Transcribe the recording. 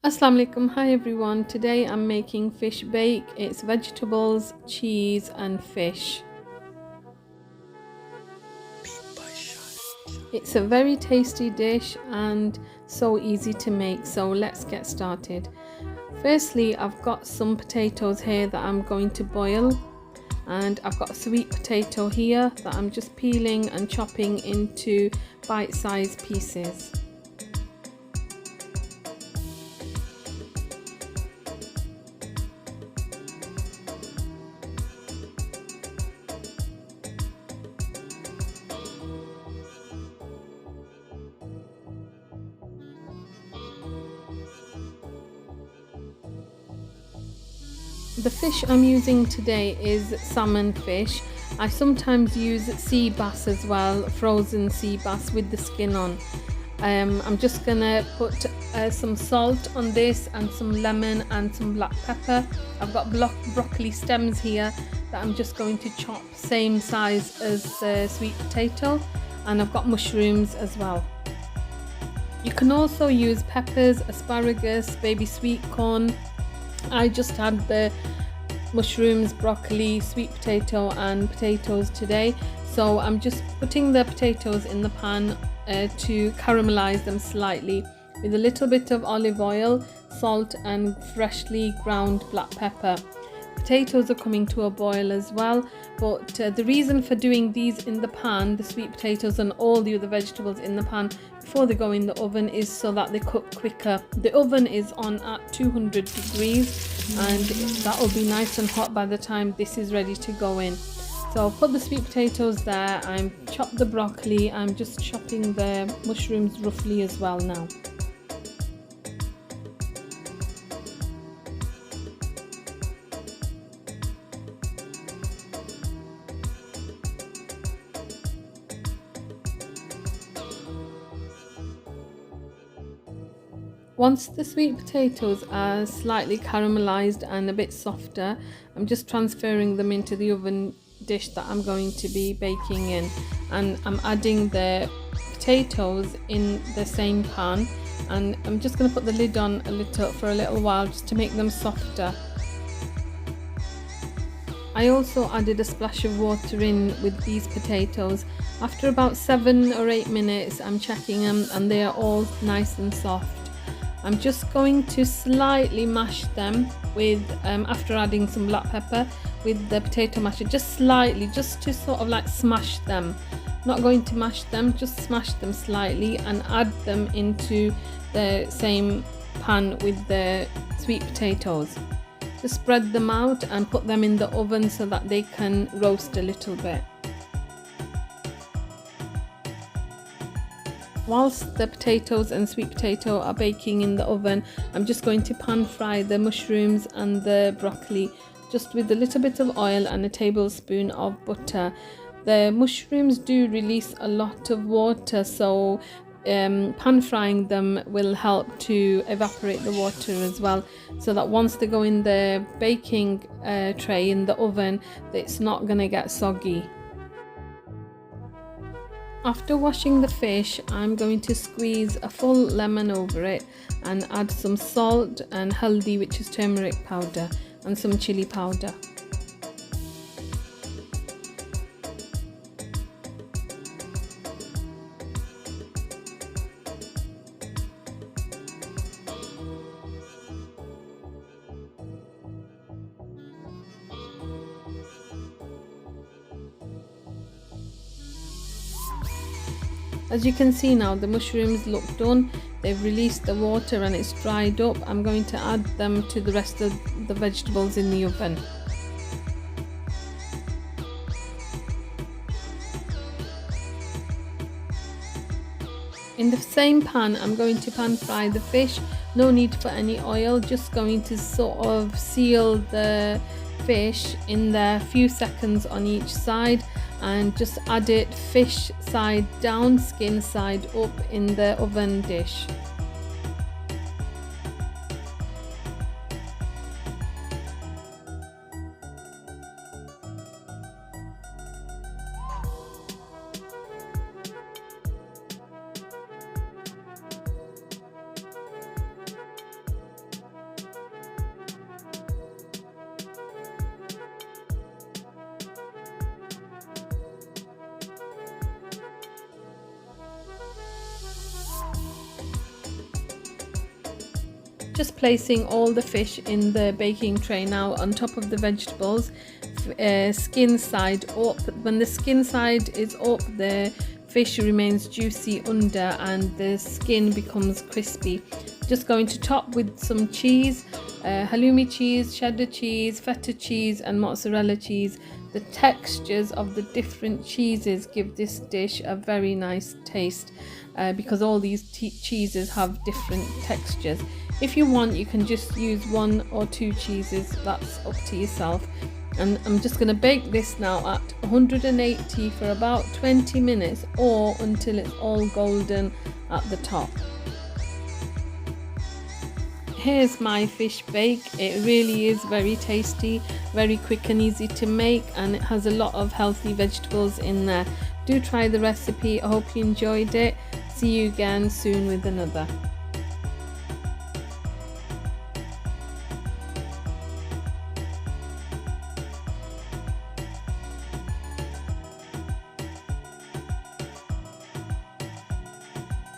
Assalamu alaikum. Hi everyone. Today I'm making fish bake. It's vegetables, cheese and fish. It's a very tasty dish and so easy to make. So let's get started. Firstly, I've got some potatoes here that I'm going to boil, and I've got a sweet potato here that I'm just peeling and chopping into bite-sized pieces. The fish I'm using today is salmon fish. I sometimes use sea bass as well, frozen sea bass with the skin on. I'm just gonna put some salt on this and some lemon and some black pepper. I've got broccoli stems here that I'm just going to chop same size as the sweet potato, and I've got mushrooms as well. You can also use peppers, asparagus, baby sweet corn. I just had the mushrooms, broccoli, sweet potato and potatoes today, so I'm just putting the potatoes in the pan to caramelize them slightly with a little bit of olive oil, salt and freshly ground black pepper. Potatoes are coming to a boil as well, but the reason for doing these in the pan, the sweet potatoes and all the other vegetables in the pan before they go in the oven, is so that they cook quicker. The oven is on at 200 degrees and that will be nice and hot by the time this is ready to go in. So I'll put the sweet potatoes there, I'm chopped the broccoli, I'm just chopping the mushrooms roughly as well now. Once the sweet potatoes are slightly caramelized and a bit softer, I'm just transferring them into the oven dish that I'm going to be baking in, and I'm adding the potatoes in the same pan, and I'm just going to put the lid on for a little while just to make them softer. I also added a splash of water in with these potatoes. After about 7 or 8 minutes I'm checking them and they are all nice and soft. I'm just going to slightly mash them with, after adding some black pepper with the potato masher, just slightly, just to sort of like smash them. Not going to mash them, just smash them slightly and add them into the same pan with the sweet potatoes. Just spread them out and put them in the oven so that they can roast a little bit. Whilst the potatoes and sweet potato are baking in the oven, I'm just going to pan fry the mushrooms and the broccoli just with a little bit of oil and a tablespoon of butter. The mushrooms do release a lot of water, so pan frying them will help to evaporate the water as well, so that once they go in the baking tray in the oven, it's not going to get soggy. After washing the fish, I'm going to squeeze a full lemon over it and add some salt and haldi, which is turmeric powder, and some chilli powder. As you can see now, the mushrooms look done. They've released the water and it's dried up. I'm going to add them to the rest of the vegetables in the oven. In the same pan, I'm going to pan fry the fish. No need for any oil, just going to sort of seal the fish in there, a few seconds on each side, and just add it fish side down, skin side up in the oven dish. Just placing all the fish in the baking tray now on top of the vegetables, skin side up. When the skin side is up, the fish remains juicy under and the skin becomes crispy. Just going to top with some cheese, halloumi cheese, cheddar cheese, feta cheese and mozzarella cheese. The textures of the different cheeses give this dish a very nice taste because all these cheeses have different textures. If you want, you can just use 1 or 2 cheeses, that's up to yourself. And I'm just going to bake this now at 180 for about 20 minutes or until it's all golden at the top. Here's my fish bake. It really is very tasty, very quick and easy to make, and it has a lot of healthy vegetables in there. Do try the recipe. I hope you enjoyed it. See you again soon with another.